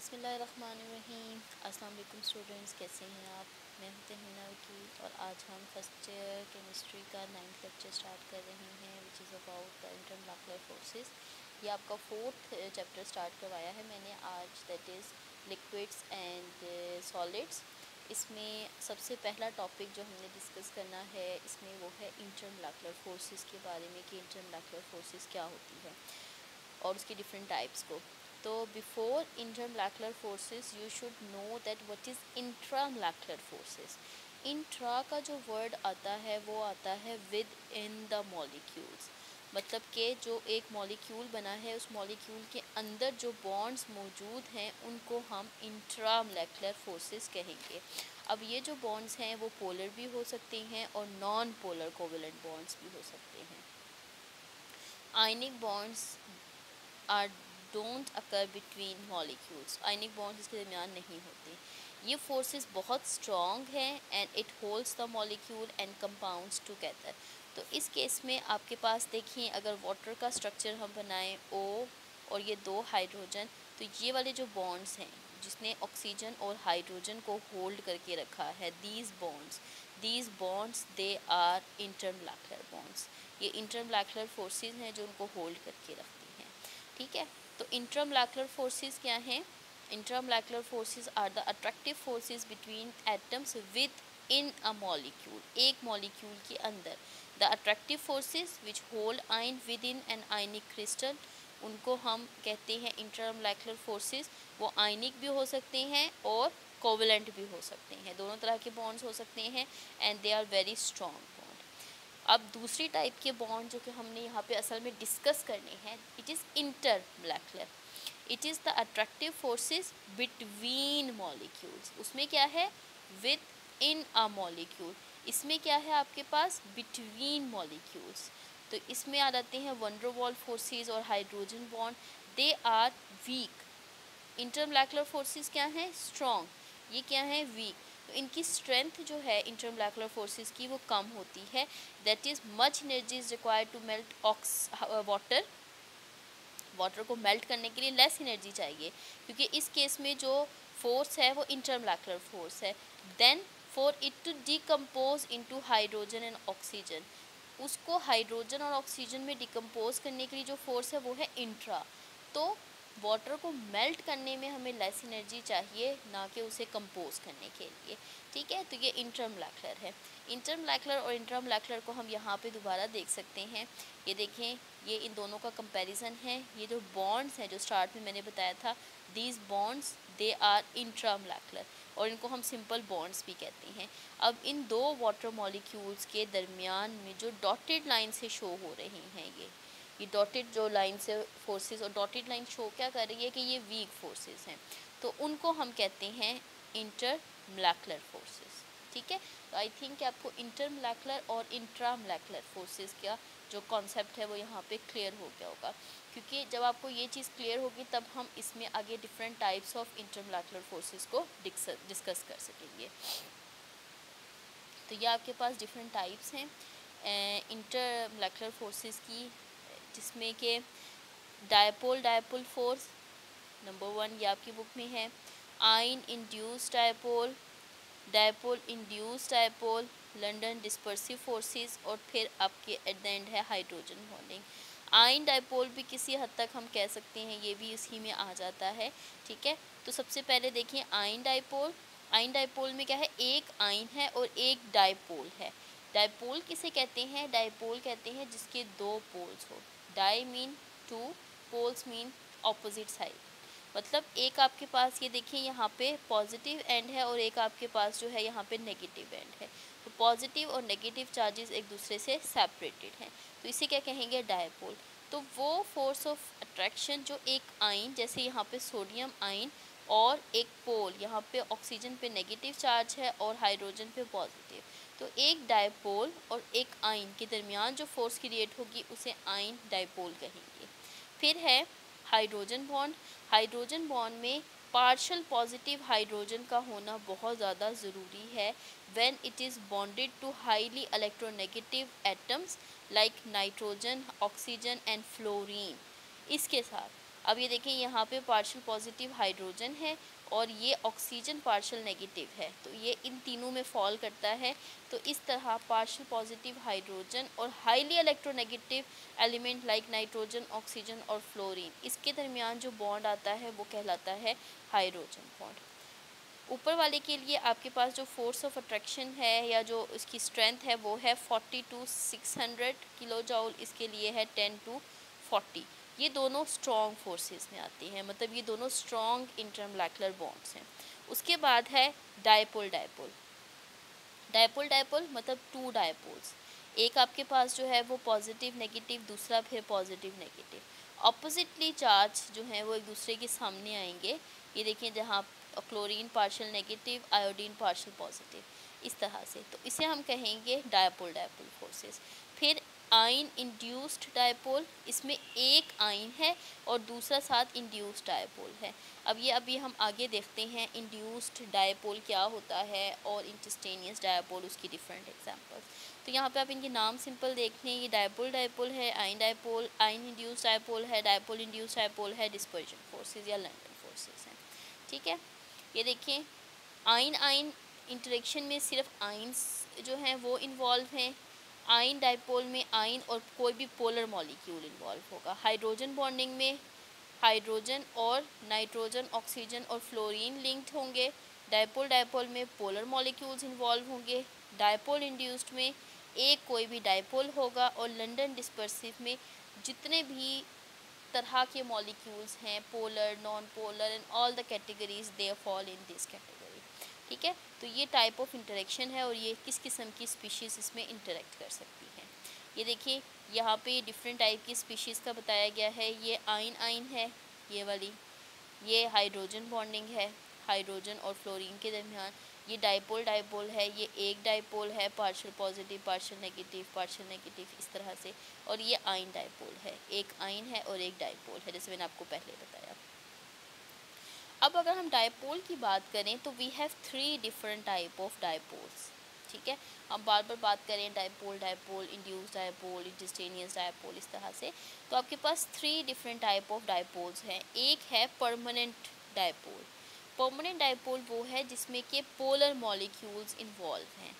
बिस्मिल्लाहिर्रहमानिर्रहीम। अस्सलाम वालेकुम स्टूडेंट्स, कैसे हैं आप? मैं हूं तहमीना वकील और आज हम फर्स्ट ईयर केमिस्ट्री का 9th लेक्चर स्टार्ट कर रहे हैं which is about the intermolecular forces. ये आपका 4th चैप्टर स्टार्ट करवाया है मैंने आज, that is liquids and solids. इसमें सबसे पहला टॉपिक जो हमने डिस्कस करना है इसमें वो है इंटरमोलेकुलर फोर्सेस के बारे में कि इंटरमोलेकुलर फोर्सेस क्या होती है और उसकी डिफरेंट टाइप्स को। तो before intermolecular forces you should know that what is intramolecular forces. Intra का जो वर्ड आता है वो आता है विद इन द मॉलिक्यूल्स, मतलब कि जो एक मॉलिक्यूल बना है उस मॉलिक्यूल के अंदर जो बॉन्ड्स मौजूद हैं उनको हम इंट्रामोलेकुलर फोर्सेस कहेंगे। अब ये जो बॉन्ड्स हैं वो पोलर भी हो सकते हैं और नॉन पोलर कोवेलेंट बॉन्ड्स भी हो सकते हैं। Ionic bonds are don't occur between molecules, ionic bonds इसके दरमियान नहीं होते। ये फोर्सेस बहुत स्ट्रॉन्ग हैं and it holds the molecule and compounds together. तो इस केस में आपके पास देखिए, अगर वाटर का स्ट्रक्चर हम बनाएं O और ये दो हाइड्रोजन, तो ये वाले जो बॉन्ड्स हैं जिसने ऑक्सीजन और हाइड्रोजन को होल्ड करके रखा है, these bonds they are intermolecular bonds. ये इंटरमोलेकुलर फोर्सेस हैं जो उनको होल्ड करके रखती हैं। ठीक है, तो इंट्रामोलेकुलर फोर्सेस क्या हैं? Intramolecular forces are the attractive forces between atoms within a molecule, एक मॉलिक्यूल के अंदर। The attractive forces which hold ion within an ionic crystal, उनको हम कहते हैं इंट्रामोलेकुलर फोर्सेस। वो आयनिक भी हो सकते हैं और कोवेलेंट भी हो सकते हैं, दोनों तरह के बॉन्ड्स हो सकते हैं and they are very strong. अब दूसरी टाइप के बॉन्ड जो कि हमने यहाँ पे असल में डिस्कस करने हैं, it is intermolecular. It is the attractive forces between molecules. उसमें क्या है? Within a molecule. इसमें क्या है आपके पास? Between molecules. तो इसमें आ जाते हैं वन डर वाल फोर्सेस और hydrogen bond, they are weak. Intermolecular forces क्या हैं? स्ट्रॉन्ग। ये क्या है? वीक। तो इनकी स्ट्रेंथ जो है इंटरमोलेकुलर फोर्सेस की वो कम होती है। That is much energy is required to melt water. Water को मेल्ट करने के लिए लेस एनर्जी चाहिए, क्योंकि इस केस में जो फोर्स है वो इंटरमोलेकुलर फोर्स है। Then for it to decompose into hydrogen and oxygen, उसको हाइड्रोजन और ऑक्सीजन में डिकम्पोज करने के लिए जो फोर्स है वो है इंट्रा। तो वाटर को मेल्ट करने में हमें लेस एनर्जी चाहिए, ना कि उसे कंपोज करने के लिए। ठीक है, तो ये इंटरमोलेकुलर है। इंटरमोलेकुलर और इंट्रामोलेकुलर को हम यहाँ पे दोबारा देख सकते हैं। ये देखें, ये इन दोनों का कंपैरिजन है। ये जो बॉन्ड्स हैं जो स्टार्ट में मैंने बताया था, दीज बॉन्ड्स दे आर इंट्रामोलेकुलर और इनको हम सिंपल बॉन्ड्स भी कहते हैं। अब इन दो वाटर मॉलिक्यूल्स के दरमियान में जो डॉटेड लाइन से शो हो रही हैं, ये डॉटेड जो लाइन से फोर्सेस, और डॉटेड लाइन शो क्या कर रही है कि ये वीक फोर्सेस हैं, तो उनको हम कहते हैं इंटरमोलेकुलर फोर्सेस। ठीक है, तो आई थिंक आपको इंटरमोलेकुलर और इंट्रामोलेकुलर फोर्सेस का जो कॉन्सेप्ट है वो यहाँ पे क्लियर हो गया होगा, क्योंकि जब आपको ये चीज़ क्लियर होगी तब हम इसमें आगे डिफरेंट टाइप्स ऑफ इंटरमोलेकुलर फोर्सेस को डिस्कस कर सकेंगे। तो ये आपके पास डिफरेंट टाइप्स हैं इंटरमोलेकुलर फोर्सेस की, जिसमें कि डायपोल फोर्स नंबर 1 ये आपकी बुक में है। Ion induced dipole induced dipole, London dispersive forces, और फिर आपके एट द एंड है हाइड्रोजन बॉन्डिंग। आयन डायपोल भी किसी हद तक हम कह सकते हैं, ये भी इसी में आ जाता है। ठीक है, तो सबसे पहले देखिए आयन डायपोल में क्या है? एक आयन है और एक डायपोल है। डायपोल किसे कहते हैं? डायपोल कहते हैं जिसके दो पोल्स हो। Di mean two, poles mean opposite side. मतलब एक आपके पास ये देखिए यहाँ पे पॉजिटिव एंड है और एक आपके पास जो है यहाँ पे नेगेटिव एंड है। तो पॉजिटिव और नेगेटिव चार्जेस एक दूसरे से सेपरेटेड हैं, तो इसे क्या कहेंगे? डायपोल। तो वो फोर्स ऑफ अट्रैक्शन जो एक आयन, जैसे यहाँ पे सोडियम आयन और एक पोल, यहाँ पे ऑक्सीजन पे नेगेटिव चार्ज है और हाइड्रोजन पे पॉजिटिव, तो एक डायपोल और एक आयन के दरमियान जो फोर्स क्रिएट होगी उसे आयन डायपोल कहेंगे। फिर है हाइड्रोजन बॉन्ड। हाइड्रोजन बॉन्ड में पार्शियल पॉजिटिव हाइड्रोजन का होना बहुत ज़्यादा ज़रूरी है when it is bonded to highly electronegative atoms like nitrogen, oxygen and fluorine. इसके साथ अब ये देखें यहाँ पे पार्शियल पॉजिटिव हाइड्रोजन है और ये ऑक्सीजन पार्शियल नेगेटिव है, तो ये इन तीनों में फॉल करता है। तो इस तरह पार्शियल पॉजिटिव हाइड्रोजन और highly electronegative element like nitrogen, oxygen और फ्लोरीन, इसके दरमियान जो बॉन्ड आता है वो कहलाता है हाइड्रोजन बॉन्ड। ऊपर वाले के लिए आपके पास जो फोर्स ऑफ अट्रैक्शन है या जो इसकी स्ट्रेंथ है वो है 40 to 600 किलो जॉल, इसके लिए है 10 to 40। ये दोनों स्ट्रॉन्ग फोर्सेस में आती हैं, मतलब ये दोनों स्ट्रॉन्ग इंटरमोलेक्युलर बॉन्ड्स हैं। उसके बाद है डायपोल डायपोल। डायपोल डायपोल मतलब टू डायपोल्स, एक आपके पास जो है वो पॉजिटिव नेगेटिव, दूसरा फिर पॉजिटिव नेगेटिव, ऑपोजिटली चार्ज जो है वो एक दूसरे के सामने आएंगे। ये देखिए जहाँ chlorine partial negative, iodine partial positive, इस तरह से, तो इसे हम कहेंगे डायपोल डायपोल फोर्सेस। फिर आयन इंड्यूस्ड डायपोल, इसमें एक आयन है और दूसरा साथ इंड्यूस्ड डायपोल है। अब ये अभी हम आगे देखते हैं इंड्यूस्ड डायपोल क्या होता है और इंस्टेंटेनियस डायपोल, उसकी डिफरेंट एग्जांपल्स। तो यहाँ पे आप इनके नाम सिंपल देख लें, ये डायपोल डायपोल है, ion dipole, ion induced dipole है, डायपोल इंड्यूस्ड डायपोल है, डिस्पर्जन फोर्सेस या लंडन फोर्सेस हैं। ठीक है, ये देखिए आयन आयन इंटरेक्शन में सिर्फ आयन्स जो हैं वो इन्वॉल्व हैं। आयन डायपोल में आयन और कोई भी पोलर मॉलिक्यूल इन्वॉल्व होगा। हाइड्रोजन बॉन्डिंग में हाइड्रोजन और नाइट्रोजन, ऑक्सीजन और फ्लोरीन लिंक्ड होंगे। डायपोल डायपोल में पोलर मॉलिक्यूल्स इन्वॉल्व होंगे। डायपोल इंड्यूस्ड में एक कोई भी डायपोल होगा और लंडन डिस्पर्सिव में जितने भी तरह के मॉलिक्यूल्स हैं, polar, non polar and all the categories they fall in this category. ठीक है, तो ये टाइप ऑफ इंटरेक्शन है और ये किस किस्म की स्पीशीज़ इसमें इंटरेक्ट कर सकती हैं। ये देखिए यहाँ पे डिफरेंट टाइप की स्पीशीज़ का बताया गया है। ये आयन आयन है, ये वाली, ये हाइड्रोजन बॉन्डिंग है हाइड्रोजन और फ्लोरीन के दरमियान। ये डायपोल डायपोल है, ये एक डायपोल है, पार्शियल पॉजिटिव पार्शियल नेगेटिव इस तरह से। और ये आयन डायपोल है, एक आयन है और एक डायपोल है, जैसे मैंने आपको पहले बताया। अब अगर हम डायपोल की बात करें तो we have 3 different type of dipoles. ठीक है, हम बार बार बात करें dipole dipole, induced dipole, instantaneous dipole, इस तरह से। तो आपके पास 3 डिफरेंट टाइप ऑफ डायपोल्स हैं। एक है परमानेंट डायपोल। परमानेंट डायपोल वो है जिसमें के पोलर मॉलिक्यूल्स इन्वॉल्व हैं।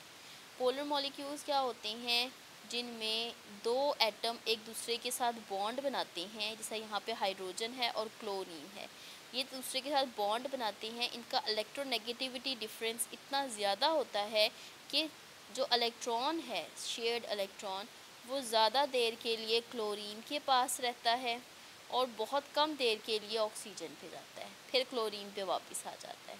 पोलर मॉलिक्यूल्स क्या होते हैं, जिनमें दो एटम एक दूसरे के साथ बॉन्ड बनाते हैं, जैसा यहाँ पे हाइड्रोजन है और क्लोरीन है, ये दूसरे के साथ बॉन्ड बनाते हैं। इनका इलेक्ट्रोनेगेटिविटी डिफरेंस इतना ज़्यादा होता है कि जो इलेक्ट्रॉन है, शेयर्ड इलेक्ट्रॉन, वो ज़्यादा देर के लिए क्लोरीन के पास रहता है और बहुत कम देर के लिए ऑक्सीजन पे जाता है, फिर क्लोरीन पे वापस आ जाता है।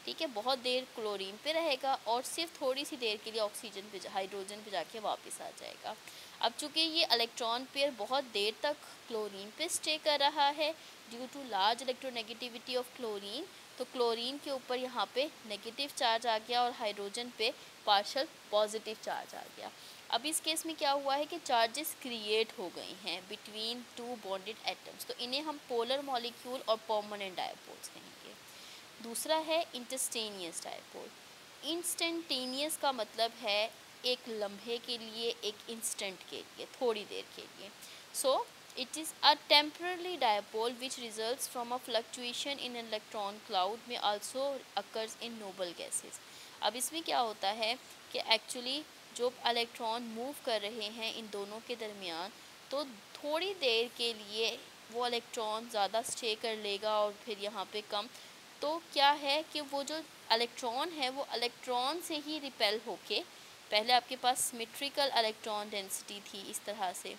ठीक है, बहुत देर क्लोरीन पे रहेगा और सिर्फ थोड़ी सी देर के लिए ऑक्सीजन पे, हाइड्रोजन पे जाके वापस आ जाएगा। अब चूँकि ये इलेक्ट्रॉन पेयर बहुत देर तक क्लोरीन पे स्टे कर रहा है due to large electronegativity of chlorine, तो क्लोरीन के ऊपर यहाँ पे नेगेटिव चार्ज आ गया और हाइड्रोजन पे पार्शियल पॉजिटिव चार्ज आ गया। अब इस केस में क्या हुआ है कि चार्जेस क्रिएट हो गए हैं बिटवीन टू बॉन्डेड एटम्स, तो इन्हें हम पोलर मॉलिक्यूल और परमानेंट डायपोल्स कहेंगे। दूसरा है इंस्टेंटेनियस डायपोल। इंस्टेंटेनियस का मतलब है एक लम्हे के लिए, एक इंस्टेंट के लिए, थोड़ी देर के लिए। सो it is a temporary dipole which results from a fluctuation in an electron cloud may also occurs in noble gases। अब इसमें क्या होता है कि एक्चुअली जो इलेक्ट्रॉन मूव कर रहे हैं इन दोनों के दरमियान, तो थोड़ी देर के लिए वो इलेक्ट्रॉन ज़्यादा स्टे कर लेगा और फिर यहाँ पे कम। तो क्या है कि वो जो इलेक्ट्रॉन है वो इलेक्ट्रॉन से ही रिपेल होके, पहले आपके पास सिमेट्रिकल इलेक्ट्रॉन डेंसिटी थी इस तरह से,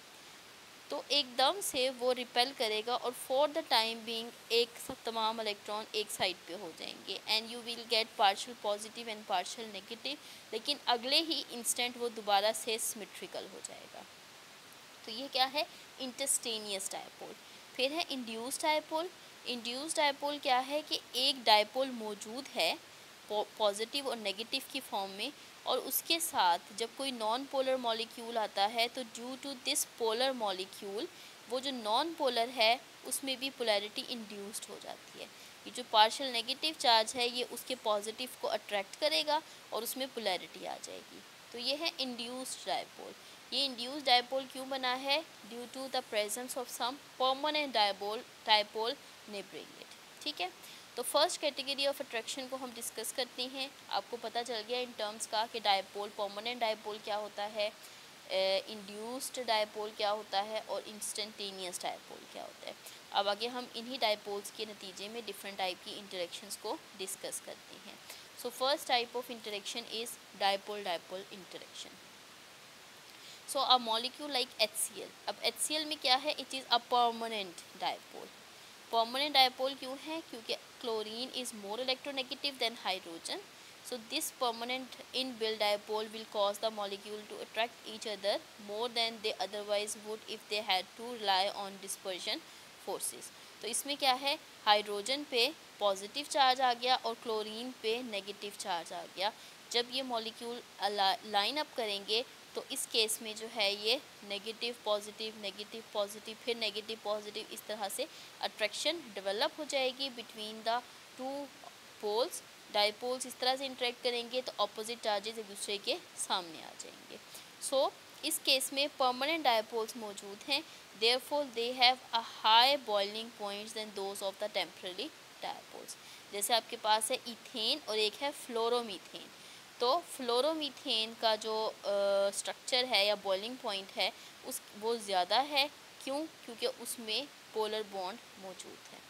तो एकदम से वो रिपेल करेगा और फॉर द टाइम बीइंग एक तमाम इलेक्ट्रॉन एक साइड पे हो जाएंगे and you will gate partial positive and partial negative, लेकिन अगले ही इंस्टेंट वो दोबारा से सिमेट्रिकल हो जाएगा। तो ये क्या है, इंस्टेंटेनियस डायपोल। फिर है इंड्यूस्ड डायपोल। इंड्यूस्ड डायपोल क्या है कि एक डायपोल मौजूद है पॉजिटिव और नेगेटिव की फॉर्म में, और उसके साथ जब कोई नॉन पोलर मॉलिक्यूल आता है तो due to this polar molecule वो जो नॉन पोलर है उसमें भी पोलैरिटी इंड्यूस्ड हो जाती है। ये जो पार्शियल नेगेटिव चार्ज है ये उसके पॉजिटिव को अट्रैक्ट करेगा और उसमें पोलैरिटी आ जाएगी। तो ये है इंड्यूस्ड डायपोल। ये इंड्यूस डायपोल क्यों बना है? Due to the presence of some permanent dipole neighbouring it. ठीक है, तो फर्स्ट कैटेगरी ऑफ अट्रैक्शन को हम डिस्कस करते हैं। आपको पता चल गया इन टर्म्स का कि डायपोल, परमानेंट डायपोल क्या होता है, इंड्यूस्ड डायपोल क्या होता है और इंस्टेंटेनियस डायपोल क्या होता है। अब आगे हम इन्हीं डायपोल्स के नतीजे में डिफरेंट टाइप की इंटरेक्शंस को डिस्कस करते हैं। So first type of interaction is dipole dipole interaction. So a molecule like HCl, अब HCl में क्या है, it is a permanent dipole. Permanent dipole क्यों है? क्योंकि chlorine is more electronegative than hydrogen. So this permanent inbuilt dipole will cause the molecule to attract each other more than they otherwise would if they had to rely on dispersion forces. तो इसमें क्या है, hydrogen पे positive charge आ गया और chlorine पे negative charge आ गया। जब ये मॉलिक्यूल लाइन अप करेंगे तो इस केस में जो है ये नेगेटिव पॉजिटिव फिर नेगेटिव पॉजिटिव, इस तरह से अट्रैक्शन डेवलप हो जाएगी between the two poles. Dipoles इस तरह से इंटरेक्ट करेंगे तो ऑपोजिट चार्जेस एक दूसरे के सामने आ जाएंगे। सो इस केस में परमानेंट डायपोल्स मौजूद हैं, therefore they have a high boiling points than those of the temporary dipoles. जैसे आपके पास है इथेन और एक है फ्लोरोमीथेन, तो फ्लोरोमीथेन का जो स्ट्रक्चर है या बॉइलिंग पॉइंट है उस वो ज़्यादा है। क्यों? क्योंकि उसमें पोलर बॉन्ड मौजूद है।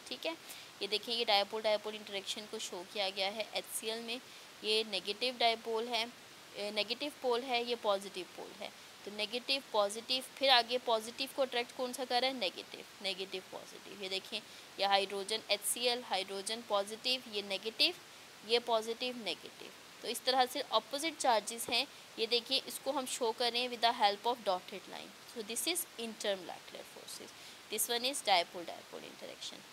ठीक है, ये देखिए ये डायपोल डायपोल इंटरेक्शन को शो किया गया है। HCl में ये नेगेटिव डायपोल है, नेगेटिव पोल है, ये पॉजिटिव पोल है। तो नेगेटिव पॉजिटिव, फिर आगे पॉजिटिव को अट्रैक्ट कौन सा कर रहा है, नेगेटिव पॉजिटिव। ये देखें ये हाइड्रोजन HCl, हाइड्रोजन पॉजिटिव, ये नेगेटिव, ये पॉजिटिव नेगेटिव। तो इस तरह से ऑपोजिट चार्जेस हैं। ये देखिए इसको हम शो करें with the help of dotted line. So this is intermolecular forces, this one is dipole dipole interaction.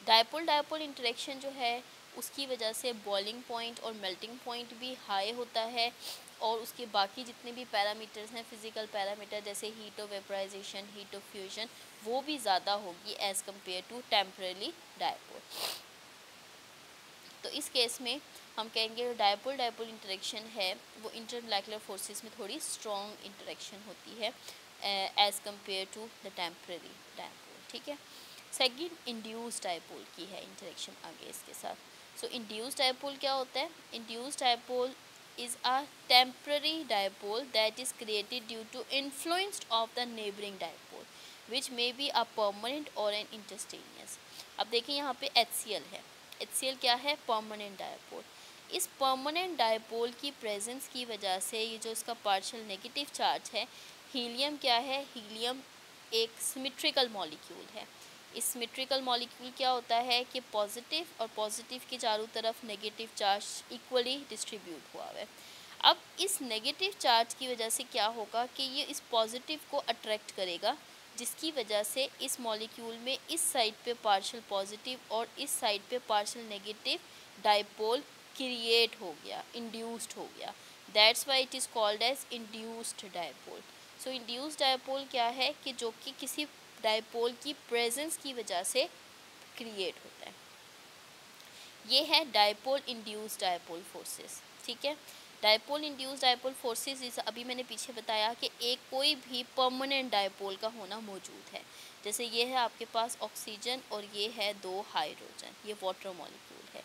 Dipole dipole interaction जो है उसकी वजह से बॉइलिंग पॉइंट और मेल्टिंग पॉइंट भी हाई होता है और उसके बाकी जितने भी पैरामीटर्स हैं, फिजिकल पैरामीटर जैसे heat of vaporization, heat of fusion, वो भी ज़्यादा होगी as compare to temporary dipole. तो इस केस में हम कहेंगे डायपोल डायपोल इंटरेक्शन है वो इंटरमोलेक्युलर फोर्सेस में थोड़ी स्ट्रॉन्ग इंटरेक्शन होती है as compare to the temporary dipole. ठीक है, सेकेंड इंड्यूस डायपोल की है इंटरेक्शन आगे इसके साथ। सो इंड्यूस डायपोल क्या होता है? Induce dipole is a temporary dipole that is created due to influence of the neighbouring dipole which may be a permanent or an instantaneous. अब देखिए यहाँ पे HCl है, HCl क्या है, परमानेंट डायपोल। इस परमानेंट डायपोल की प्रेजेंस की वजह से ये जो इसका पार्शियल नेगेटिव चार्ज है, हीलियम क्या है, हीलियम एक सिमेट्रिकल मॉलिक्यूल है। इस सिमेट्रिकल मॉलिक्यूल क्या होता है कि पॉजिटिव और पॉजिटिव के चारों तरफ नेगेटिव चार्ज इक्वली डिस्ट्रीब्यूट हुआ है। अब इस नेगेटिव चार्ज की वजह से क्या होगा कि ये इस पॉजिटिव को अट्रैक्ट करेगा, जिसकी वजह से इस मॉलिक्यूल में इस साइड पे पार्शियल पॉजिटिव और इस साइड पे पार्शियल नेगेटिव डायपोल क्रिएट हो गया, इंड्यूस्ड हो गया। That's why it is called as induced dipole. So induced dipole क्या है कि जो कि किसी डायपोल की प्रेजेंस की वजह से क्रिएट होता है। ये है डायपोल इंड्यूस्ड डायपोल फोर्सेस। ठीक है, डायपोल इंड्यूस्ड डायपोल फोर्सेस जैसे अभी मैंने पीछे बताया कि एक कोई भी परमानेंट डायपोल का होना मौजूद है। जैसे ये है आपके पास ऑक्सीजन और ये है दो हाइड्रोजन, ये वाटर मॉलिक्यूल है।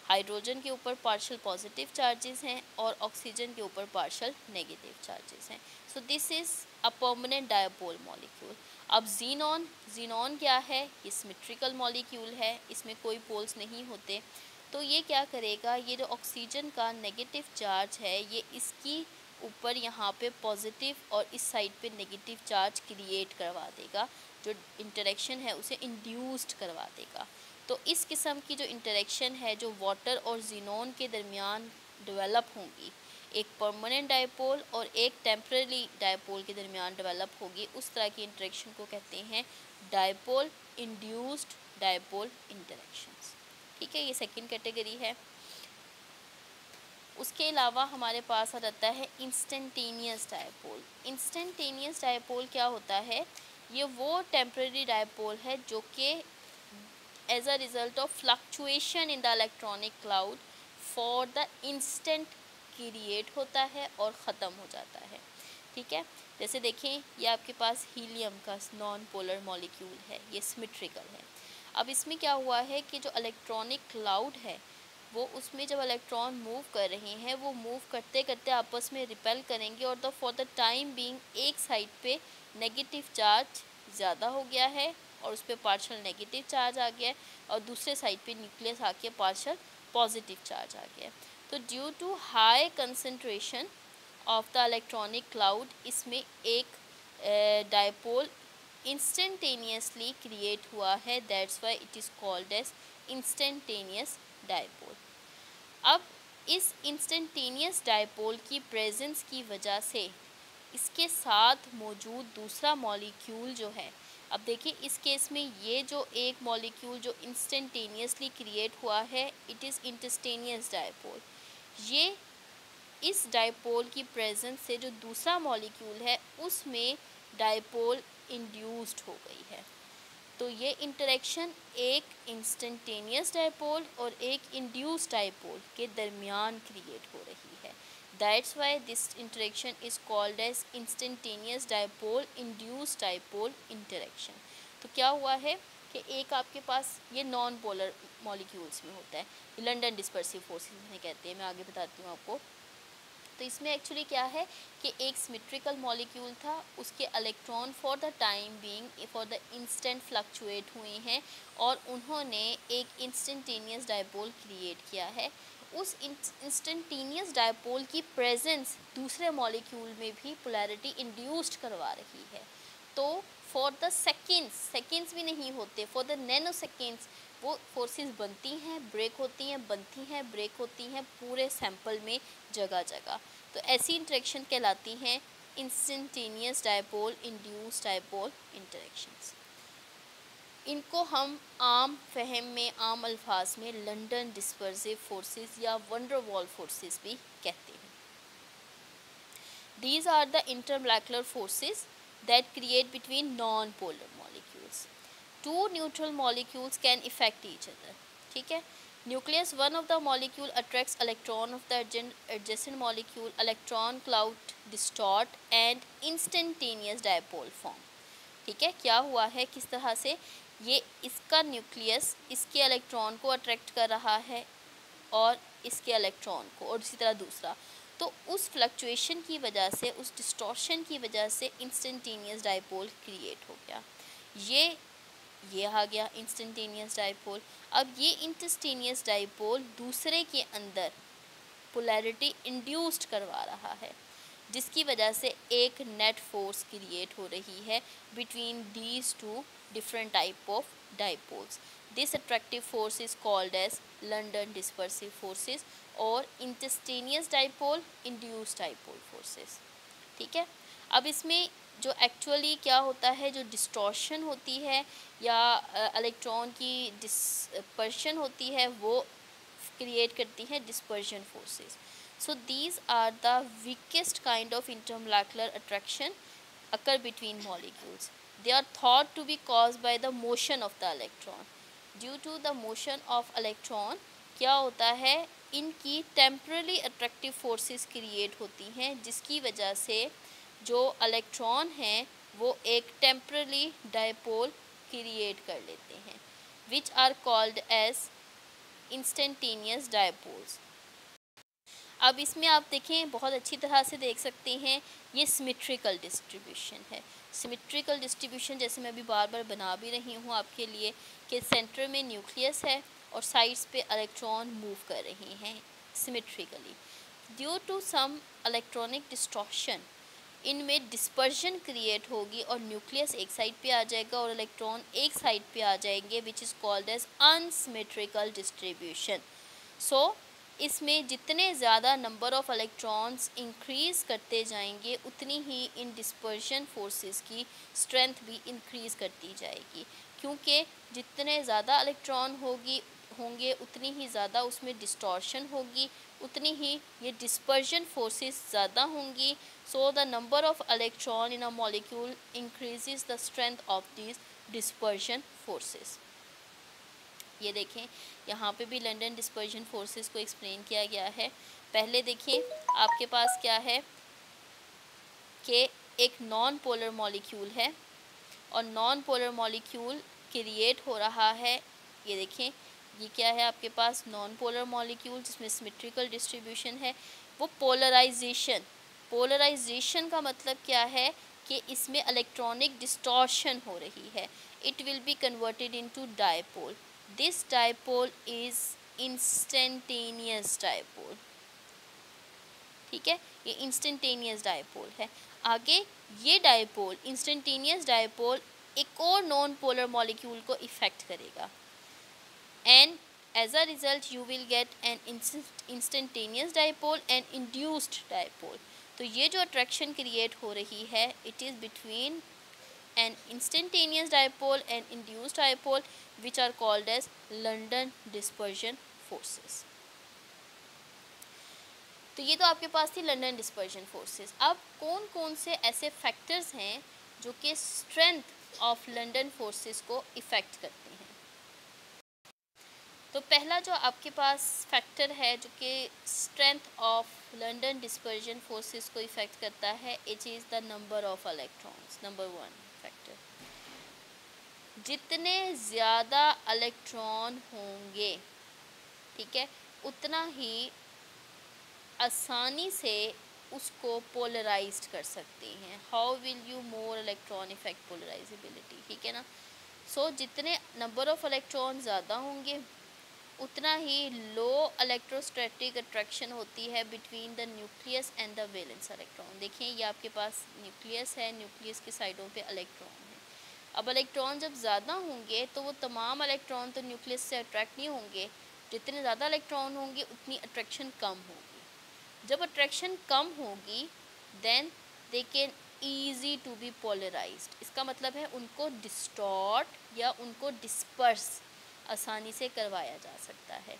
हाइड्रोजन के ऊपर पार्शियल पॉजिटिव चार्जेस हैं और ऑक्सीजन के ऊपर पार्शियल नेगेटिव चार्जेस हैं। So this is a permanent dipole molecule. अब जीनॉन क्या है, ये सिमेट्रिकल मॉलिक्यूल है, इसमें कोई पोल्स नहीं होते। तो ये क्या करेगा, ये जो ऑक्सीजन का नेगेटिव चार्ज है ये इसकी ऊपर यहाँ पे पॉजिटिव और इस साइड पे नेगेटिव चार्ज क्रिएट करवा देगा, जो इंटरेक्शन है उसे इंड्यूस्ड करवा देगा। तो इस किस्म की जो इंटरेक्शन है जो वाटर और जीनॉन के दरमियान डेवलप होंगी, एक परमानेंट डायपोल और एक टेम्पररी डायपोल के दरमियान डेवलप होगी, उस तरह की इंटरेक्शन को कहते हैं डायपोल इंड्यूस्ड डायपोल इंटरेक्शंस। ठीक है, ये सेकंड कैटेगरी है। उसके अलावा हमारे पास आ जाता है इंस्टेंटेनियस डायपोल। इंस्टेंटेनियस डायपोल क्या होता है, ये वो टेम्पररी डायपोल है जो कि as a result of fluctuation in the electronic cloud for the instant create होता है और ख़त्म हो जाता है। ठीक है। जैसे देखें ये आपके पास हीलियम का नॉन पोलर मॉलिक्यूल है, ये सिमेट्रिकल है। अब इसमें क्या हुआ है कि जो इलेक्ट्रॉनिक क्लाउड है वो उसमें जब इलेक्ट्रॉन मूव कर रहे हैं वो मूव करते करते आपस में रिपेल करेंगे और फॉर द टाइम बीइंग एक साइड पे नेगेटिव चार्ज ज़्यादा हो गया है और उस पर पार्शल नेगेटिव चार्ज आ गया है और दूसरे साइड पे न्यूक्लियस आके पार्शल पॉजिटिव चार्ज आ गया है। तो due to high concentration of the electronic cloud इसमें एक डायपोल इंस्टेंटेनियसली क्रिएट हुआ है, that's why it is called as instantaneous dipole. अब इस इंस्टेंटेनियस डायपोल की प्रेजेंस की वजह से इसके साथ मौजूद दूसरा मॉलिक्यूल जो है, अब देखिए इस केस में ये जो एक मॉलिक्यूल जो इंस्टेंटेनियसली क्रिएट हुआ है इट इज़ इंस्टेंटेनियस डायपोल। ये इस डायपोल की प्रेजेंस से जो दूसरा मॉलिक्यूल है उसमें डायपोल इंड्यूस्ड हो गई है। तो ये इंटरेक्शन एक इंस्टेंटेनियस डायपोल और एक इंड्यूस्ड डायपोल के दरमियान क्रिएट हो रही है। That's why this interaction is called as instantaneous dipole induced dipole interaction. तो क्या हुआ है कि एक आपके पास ये नॉन पोलर मॉलिक्यूल्स में होता है, लंडन डिस्पर्सिव फोर्सेस में कहते हैं, मैं आगे बताती हूँ आपको। तो इसमें एक्चुअली क्या है कि एक सिमेट्रिकल मॉलिक्यूल था, उसके electron for the time being for the instant fluctuate हुए हैं और उन्होंने एक इंस्टेंटेनियस डायपोल क्रिएट किया है। उस इंस्टेंटेनियस डायपोल की प्रेजेंस दूसरे मॉलिक्यूल में भी पोलैरिटी इंड्यूस्ड करवा रही है। तो फॉर द सेकेंड्स भी नहीं होते, फॉर द नैनो सेकेंड्स वो फोर्सेस बनती हैं, ब्रेक होती हैं, बनती हैं, ब्रेक होती हैं पूरे सैंपल में जगह जगह। तो ऐसी इंटरेक्शन कहलाती हैं instantaneous dipole induced dipole interactions. इनको हम आम फहम में, आम अल्फाज में लंडन डिस्पर्सिव फोर्सेस या वंडर वॉल फोर्सेस भी कहते हैं। These are the intermolecular forces that create between non-polar molecules. Two neutral molecules can affect each other. ठीक है। Nucleus one of the molecule attracts electron of the adjacent molecule. Electron cloud distort and instantaneous dipole form. ठीक है। क्या हुआ है, किस तरह से ये इसका न्यूक्लियस इसके इलेक्ट्रॉन को अट्रैक्ट कर रहा है और इसके इलेक्ट्रॉन को, और इसी तरह दूसरा। तो उस फ्लक्चुएशन की वजह से, उस डिस्टॉर्शन की वजह से इंस्टेंटेनियस डायपोल क्रिएट हो गया। ये आ गया इंस्टेंटेनियस डायपोल। अब ये इंस्टेंटेनियस डायपोल दूसरे के अंदर पोलैरिटी इंड्यूस्ड करवा रहा है, जिसकी वजह से एक नेट फोर्स क्रिएट हो रही है between these two different type of dipoles. This attractive force is called as London dispersive forces और instantaneous dipole induced dipole forces. ठीक है। अब इसमें जो एक्चुअली क्या होता है, जो डिस्टॉर्शन होती है या इलेक्ट्रॉन की डिस्पर्शन होती है वो क्रिएट करती है dispersion forces. So these are the weakest kind of intermolecular attraction occur between molecules. They are thought to be caused by the motion of the electron. Due to the motion of electron क्या होता है, इनकी temporarily attractive forces create होती हैं, जिसकी वजह से जो इलेक्ट्रॉन हैं वो एक temporarily dipole create कर लेते हैं, which are called as instantaneous dipoles. अब इसमें आप देखें, बहुत अच्छी तरह से देख सकते हैं, ये सिमेट्रिकल डिस्ट्रीब्यूशन है। सिमेट्रिकल डिस्ट्रीब्यूशन जैसे मैं अभी बार बार बना भी रही हूँ आपके लिए कि सेंटर में न्यूक्लियस है और साइड्स पे इलेक्ट्रॉन मूव कर रहे हैं symmetrically. Due to some electronic distortion इनमें डिस्पर्शन क्रिएट होगी और न्यूक्लियस एक साइड पे आ जाएगा और इलेक्ट्रॉन एक साइड पे आ जाएंगे, which is called as unsymmetrical distribution. So इसमें जितने ज़्यादा नंबर ऑफ़ इलेक्ट्रॉन्स इंक्रीज़ करते जाएंगे उतनी ही इन डिस्पर्शन फोर्सेस की स्ट्रेंथ भी इंक्रीज़ करती जाएगी, क्योंकि जितने ज़्यादा इलेक्ट्रॉन होंगे उतनी ही ज़्यादा उसमें डिस्टॉर्शन होगी, उतनी ही ये डिस्पर्शन फोर्सेस ज़्यादा होंगी। So the number of electron in a molecule increases the strength of this dispersion forces. ये देखें, यहाँ पे भी लंडन डिस्पर्शन फोर्सेस को एक्सप्लेन किया गया है। पहले देखिए आपके पास क्या है, कि एक नॉन पोलर मॉलिक्यूल है और नॉन पोलर मॉलिक्यूल क्रिएट हो रहा है। ये देखें, ये क्या है आपके पास, नॉन पोलर मॉलिक्यूल जिसमें सिमेट्रिकल डिस्ट्रीब्यूशन है। वो पोलराइजेशन का मतलब क्या है कि इसमें इलेक्ट्रॉनिक डिस्टॉर्शन हो रही है। It will be converted into dipole. This dipole is instantaneous dipole. ठीक है, ये इंस्टेंटेनियस डायपोल है। आगे ये डायपोल, इंस्टेंटेनियस डायपोल, एक और नॉन पोलर मॉलिक्यूल को इफेक्ट करेगा and as a result you will get an instantaneous dipole and induced dipole. तो ये जो अट्रैक्शन क्रिएट हो रही है, it is between an instantaneous dipole and induced dipole which are called as London dispersion forces. तो ये तो आपके पास थी लंदन डिस्पर्जन फोर्सेस। अब कौन कौन से ऐसे फैक्टर्स हैं जो कि स्ट्रेंथ ऑफ लंदन फोर्सेस को इफ़ेक्ट करते हैं। तो पहला जो आपके पास फैक्टर है जो कि strength of London dispersion forces को इफ़ेक्ट करता है, it is the number of electrons. Number 1 factor, जितने ज़्यादा इलेक्ट्रॉन होंगे, ठीक है, उतना ही आसानी से उसको पोलराइज्ड कर सकते हैं। How will you more electron effect polarisability, ठीक है ना। सो जितने नंबर ऑफ इलेक्ट्रॉन ज़्यादा होंगे उतना ही लो इलेक्ट्रोस्टैटिक अट्रैक्शन होती है between the nucleus and the valence electron. देखिए ये आपके पास न्यूक्लियस है, न्यूक्लियस के साइडों पे इलेक्ट्रॉन है। अब इलेक्ट्रॉन जब ज़्यादा होंगे तो वो तमाम इलेक्ट्रॉन तो न्यूक्लियस से अट्रैक्ट नहीं होंगे। जितने ज़्यादा इलेक्ट्रॉन होंगे उतनी अट्रैक्शन कम होगी। जब अट्रैक्शन कम होगी then they can easy to be polarised. इसका मतलब है उनको डिस्टॉर्ट या उनको डिस्पर्स आसानी से करवाया जा सकता है।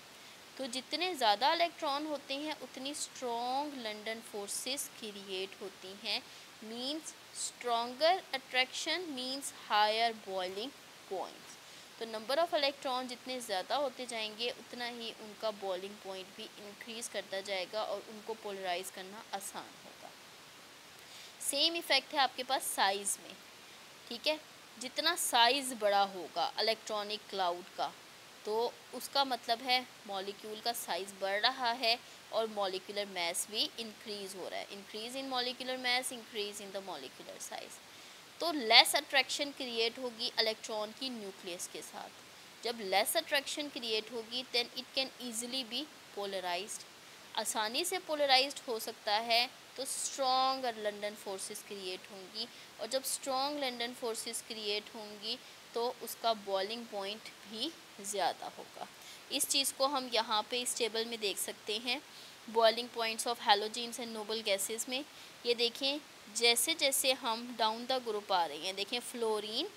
तो जितने ज़्यादा इलेक्ट्रॉन होते हैं उतनी स्ट्रॉन्ग लंदन फोर्सेस क्रिएट होती हैं। Means stronger attraction means higher boiling points. तो नंबर ऑफ़ इलेक्ट्रॉन जितने ज़्यादा होते जाएंगे उतना ही उनका बॉइलिंग पॉइंट भी इंक्रीज़ करता जाएगा और उनको पोलराइज करना आसान होगा। सेम इफ़ेक्ट है आपके पास साइज़ में, ठीक है। जितना साइज़ बड़ा होगा इलेक्ट्रॉनिक क्लाउड का तो उसका मतलब है मॉलिक्यूल का साइज़ बढ़ रहा है और मॉलिक्यूलर मास भी इंक्रीज़ हो रहा है। Increase in molecular mass, increase in the molecular size. तो लेस अट्रैक्शन क्रिएट होगी इलेक्ट्रॉन की न्यूक्लियस के साथ। जब लेस अट्रैक्शन क्रिएट होगी then it can easily be polarised, आसानी से पोलराइज्ड हो सकता है। तो स्ट्रॉन्ग लंदन फोर्सेस क्रिएट होंगी और जब स्ट्रॉन्ग लंदन फोर्सेस क्रिएट होंगी तो उसका बॉइलिंग पॉइंट भी ज़्यादा होगा। इस चीज़ को हम यहाँ पे इस टेबल में देख सकते हैं, boiling points of halogens and noble gases में। ये देखें जैसे जैसे हम डाउन द ग्रुप आ रहे हैं, देखें फ्लोरीन,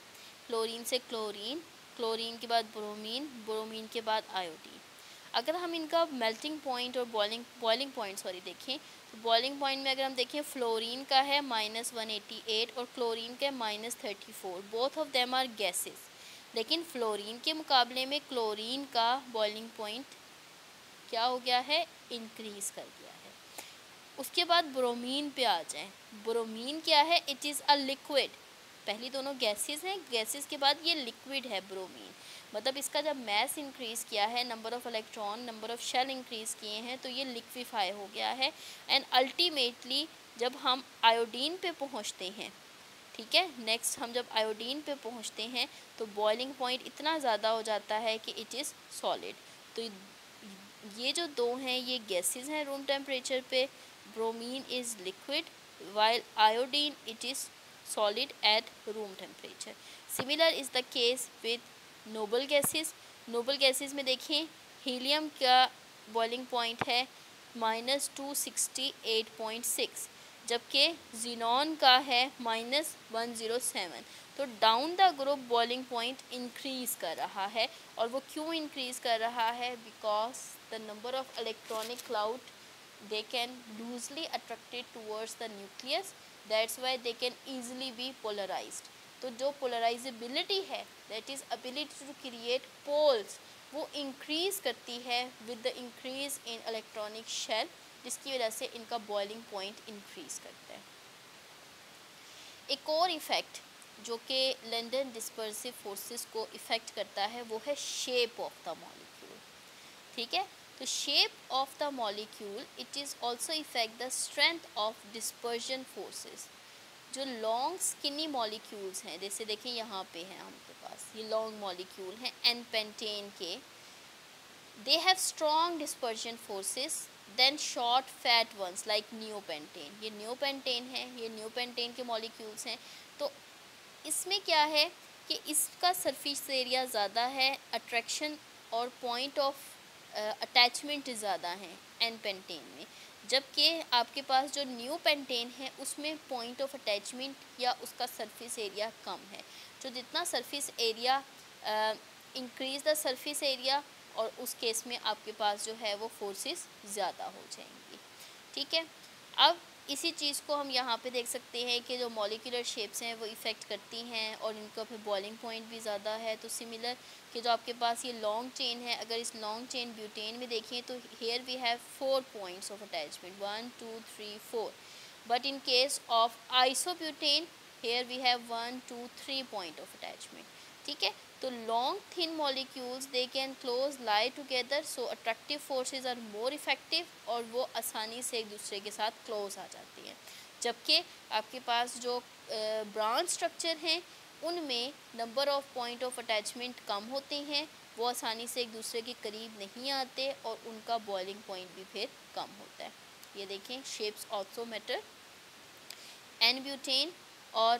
फ्लोरीन से क्लोरीन, क्लोरीन के बाद ब्रोमीन, ब्रोमीन के बाद आयोडीन। अगर हम इनका मेल्टिंग पॉइंट और बॉइलिंग पॉइंट देखें तो बॉइलिंग पॉइंट में अगर हम देखें फ्लोरीन का है -188 और क्लोरीन का -34। Both of them are gases. लेकिन फ्लोरीन के मुकाबले में क्लोरीन का बॉइलिंग पॉइंट क्या हो गया है, इंक्रीज़ कर गया है। उसके बाद ब्रोमीन पे आ जाएं। ब्रोमीन क्या है, इट इज़ अ लिक्विड। पहली दोनों गैसेस हैं, गैसेस के बाद ये लिक्विड है ब्रोमीन। मतलब इसका जब मैस इंक्रीज़ किया है, number of electron, number of shell increase किए हैं तो ये लिक्विफाई हो गया है। एंड अल्टीमेटली जब हम आयोडीन पे पहुंचते हैं, ठीक है, नेक्स्ट हम जब आयोडीन पे पहुंचते हैं तो बॉइलिंग पॉइंट इतना ज़्यादा हो जाता है कि इट इज़ सॉलिड। तो ये जो दो हैं ये गैसेस हैं रूम टेम्परेचर पे। Bromine is liquid while iodine it is solid at room temperature. Similar is the case with noble gases. noble gases में देखें हीलियम का बॉइलिंग पॉइंट है -268.6 जबकि जीनॉन का है -107। तो down the group boiling point increase कर रहा है। और वो क्यों इंक्रीज़ कर रहा है, because the number of electronic cloud they can loosely attracted towards the nucleus, that's why they can easily be polarized. तो जो polarizability है, that is ability to create poles, वो increase करती है with the increase in electronic shell, जिसकी वजह से इनका boiling point increase करता है। एक और इफ़ेक्ट जो कि लंदन डिस्पर्सिव फोर्सेस को इफ़ेक्ट करता है वो है शेप ऑफ द मॉलिक्यूल। ठीक है, तो shape of the molecule it is also effect the strength of dispersion forces. जो लॉन्ग स्किनी मॉलिक्यूल्स हैं, जैसे देखें यहाँ पे हैं आपके पास ये लॉन्ग मॉलिक्यूल हैं एन पेंटेन के, they have strong dispersion forces than short fat ones like neopentane. ये नियोपेंटेन है, ये नियोपेंटेन के मॉलिक्यूल्स हैं। तो इसमें क्या है कि इसका सरफेस एरिया ज़्यादा है, अट्रैक्शन और पॉइंट ऑफ अटैचमेंट ज़्यादा है एन पेंटेन में, जबकि आपके पास जो न्यू पेंटेन है उसमें पॉइंट ऑफ अटैचमेंट या उसका सरफेस एरिया कम है। जो जितना surface area increase the surface area, और उस केस में आपके पास जो है वो फोर्सेस ज़्यादा हो जाएंगी। ठीक है, अब इसी चीज़ को हम यहाँ पे देख सकते हैं कि जो मॉलिक्यूलर शेप्स हैं वो इफ़ेक्ट करती हैं और इनका फिर बॉइलिंग पॉइंट भी ज़्यादा है। तो सिमिलर कि जो आपके पास ये लॉन्ग चेन है, अगर इस लॉन्ग चेन ब्यूटेन में देखें तो here we have 4 points of attachment 1 2 3 4, but in case of isobutane here we have 1 2 3 point of attachment. ठीक है, तो long thin molecules they can close lie together, so attractive forces are more effective और वो आसानी से एक दूसरे के साथ क्लोज आ जाती हैं। जबकि आपके पास जो ब्रांच स्ट्रक्चर हैं उनमें number of point of attachment कम होते हैं, वो आसानी से एक दूसरे के करीब नहीं आते और उनका बॉइलिंग पॉइंट भी फिर कम होता है। ये देखें, shapes also matter. N butane और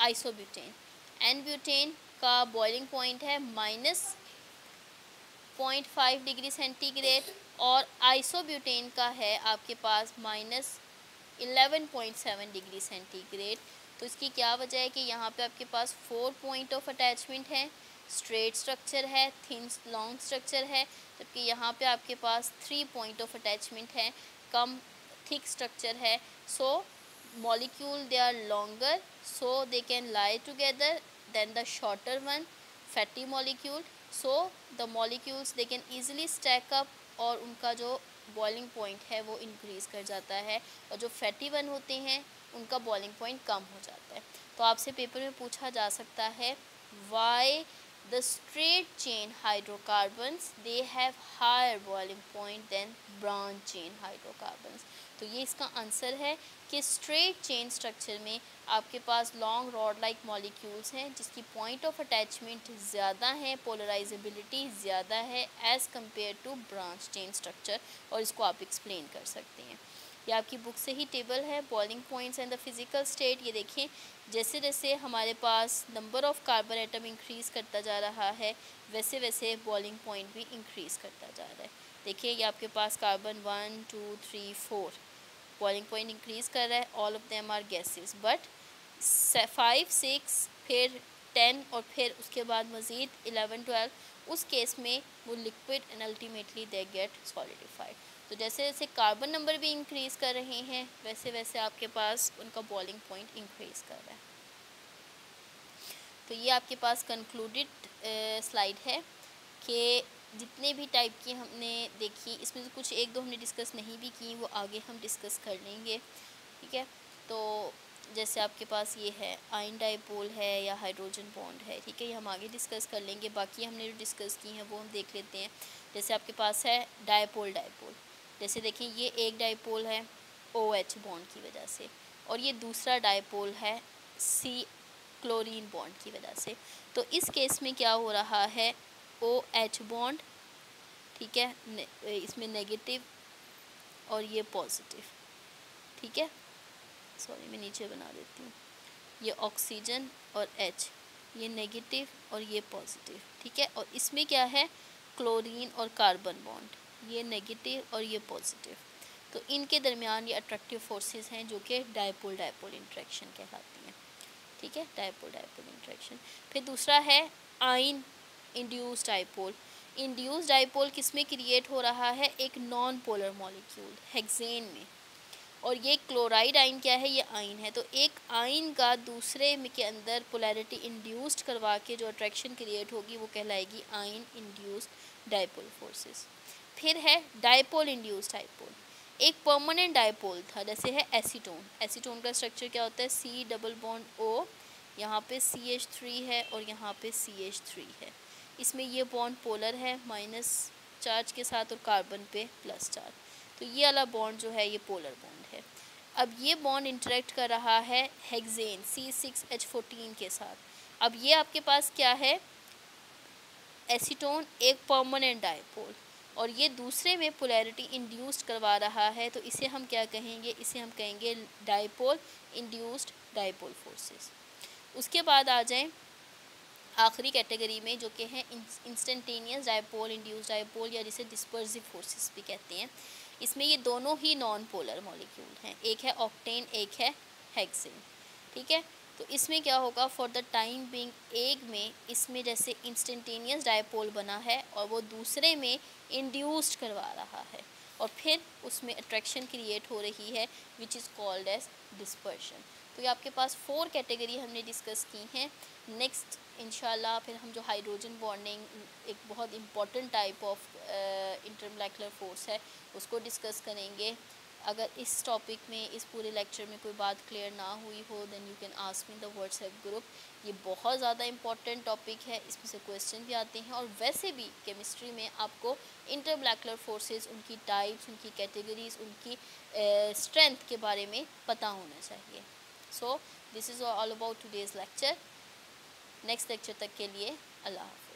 आइसोब्यूटेन, एन ब्यूटेन का बॉइलिंग पॉइंट है -0.5 डिग्री सेंटीग्रेड और आइसोब्यूटेन का है आपके पास -11.7 डिग्री सेंटीग्रेड। तो इसकी क्या वजह है कि यहाँ पे आपके पास 4 पॉइंट ऑफ अटैचमेंट है, स्ट्रेट स्ट्रक्चर है, थिन लॉन्ग स्ट्रक्चर है, जबकि यहाँ पे आपके पास 3 पॉइंट ऑफ अटैचमेंट है, कम थिक स्ट्रक्चर है। सो molecule they are longer, so they can lie together than the shorter one, fatty molecule. So the molecules they can easily stack up और उनका जो boiling point है वो increase कर जाता है, और जो fatty one होते हैं उनका boiling point कम हो जाता है। तो आपसे पेपर में पूछा जा सकता है why the straight chain hydrocarbons they have higher boiling point than branch chain hydrocarbons। तो ये इसका आंसर है कि स्ट्रेट चेन स्ट्रक्चर में आपके पास लॉन्ग रॉड लाइक मॉलिक्यूल्स हैं जिसकी पॉइंट ऑफ अटैचमेंट ज़्यादा है, पोलराइजेबिलिटी ज़्यादा है as compare to branch chain structure, और इसको आप एक्सप्लेन कर सकते हैं। ये आपकी बुक से ही टेबल है, boiling points and the physical state. ये देखें, जैसे जैसे हमारे पास number of carbon atom increase करता जा रहा है वैसे वैसे बॉइलिंग पॉइंट भी इंक्रीज़ करता जा रहा है। देखिए ये आपके पास कार्बन 1 2 3 4 बॉइलिंग पॉइंट इंक्रीज़ कर रहा है, all of them are gases, but 5 6 फिर 10 और फिर उसके बाद मज़ीद 11 12, उस केस में वो liquid and ultimately they get solidified. तो जैसे जैसे कार्बन नंबर भी इंक्रीज़ कर रहे हैं वैसे वैसे आपके पास उनका बॉइलिंग पॉइंट इंक्रीज़ कर रहा है। तो ये आपके पास कंक्लूडेड स्लाइड है कि जितने भी टाइप की हमने देखी, इसमें से कुछ एक दो हमने डिस्कस नहीं भी की, वो आगे हम डिस्कस कर लेंगे। ठीक है, तो जैसे आपके पास ये है आयन डाइपोल है या हाइड्रोजन बॉन्ड है, ठीक है, ये हम आगे डिस्कस कर लेंगे। बाकी हमने जो डिस्कस की हैं वो हम देख लेते हैं। जैसे आपके पास है डाइपोल, जैसे देखिए ये एक डाइपोल है OH बॉन्ड की वजह से, और ये दूसरा डाइपोल है C क्लोरीन बॉन्ड की वजह से। तो इस केस में क्या हो रहा है, OH बॉन्ड, ठीक है, इसमें नेगेटिव और ये पॉजिटिव, ठीक है, सॉरी मैं नीचे बना देती हूँ, ये ऑक्सीजन और H, ये नेगेटिव और ये पॉजिटिव, ठीक है, और इसमें क्या है क्लोरीन और कार्बन बॉन्ड, ये नेगेटिव और ये पॉजिटिव। तो इनके दरमियान ये अट्रैक्टिव फोर्सेस हैं जो कि डाइपोल इंट्रैक्शन कहलाती हैं। ठीक है, डाइपोल इंट्रैक्शन। फिर दूसरा है ion induced dipole. Induced dipole किस में क्रिएट हो रहा है, एक नॉन पोलर मॉलिक्यूल हेक्सेन में, और ये क्लोराइड आयन क्या है, ये आयन है। तो एक आयन का दूसरे में के अंदर पोलैरिटी इंड्यूस्ड करवा के जो अट्रैक्शन क्रिएट होगी वो कहलाएगी आयन इंड्यूस्ड डाइपोल फोर्सेस। फिर है डाइपोल इंड्यूस्ड डाइपोल, एक परमानेंट डायपोल था, जैसे है एसीटोन। एसीटोन का स्ट्रक्चर क्या होता है, C डबल बॉन्ड O, यहाँ पे CH3 है और यहाँ पे CH3 है। इसमें ये बॉन्ड पोलर है माइनस चार्ज के साथ और कार्बन पे प्लस चार्ज, तो ये वाला बॉन्ड जो है ये पोलर बॉन्ड है। अब ये बॉन्ड इंटरेक्ट कर रहा है हेक्सेन C6H14 के साथ। अब ये आपके पास क्या है, एसीटोन एक परमानेंट डायपोल, और ये दूसरे में पोलैरिटी इंड्यूस्ड करवा रहा है, तो इसे हम क्या कहेंगे, इसे हम कहेंगे डायपोल इंड्यूस्ड डायपोल फोर्सेस। उसके बाद आ जाएं आखिरी कैटेगरी में, जो कि है इंस्टेंटेनियस डायपोल इंड्यूस्ड डायपोल, या जिसे डिस्पर्सिव फोर्सेस भी कहते हैं। इसमें ये दोनों ही नॉन पोलर मॉलिक्यूल हैं, एक है ऑक्टेन, एक है हेक्सेन, ठीक है। तो इसमें क्या होगा, फॉर द टाइम बीइंग एक में इसमें जैसे इंस्टेंटेनियस डायपोल बना है और वो दूसरे में इंड्यूस्ड करवा रहा है, और फिर उसमें अट्रैक्शन क्रिएट हो रही है which is called as dispersion. तो ये आपके पास 4 कैटेगरी हमने डिस्कस की हैं। नेक्स्ट इंशाल्लाह फिर हम जो हाइड्रोजन बॉन्डिंग, एक बहुत इम्पॉर्टेंट टाइप ऑफ इंटरमोलेक्युलर फोर्स है, उसको डिस्कस करेंगे। अगर इस टॉपिक में, इस पूरे लेक्चर में कोई बात क्लियर ना हुई हो, then you can ask me in the WhatsApp group. ये बहुत ज़्यादा इंपॉर्टेंट टॉपिक है, इसमें से क्वेश्चन भी आते हैं, और वैसे भी केमिस्ट्री में आपको इंटरमोलेक्युलर फोर्सेस, उनकी टाइप्स, उनकी कैटेगरीज, उनकी स्ट्रेंथ के बारे में पता होना चाहिए। So this is all about today's lecture. Next lecture तक के लिए अल्लाह हाफ़िज़।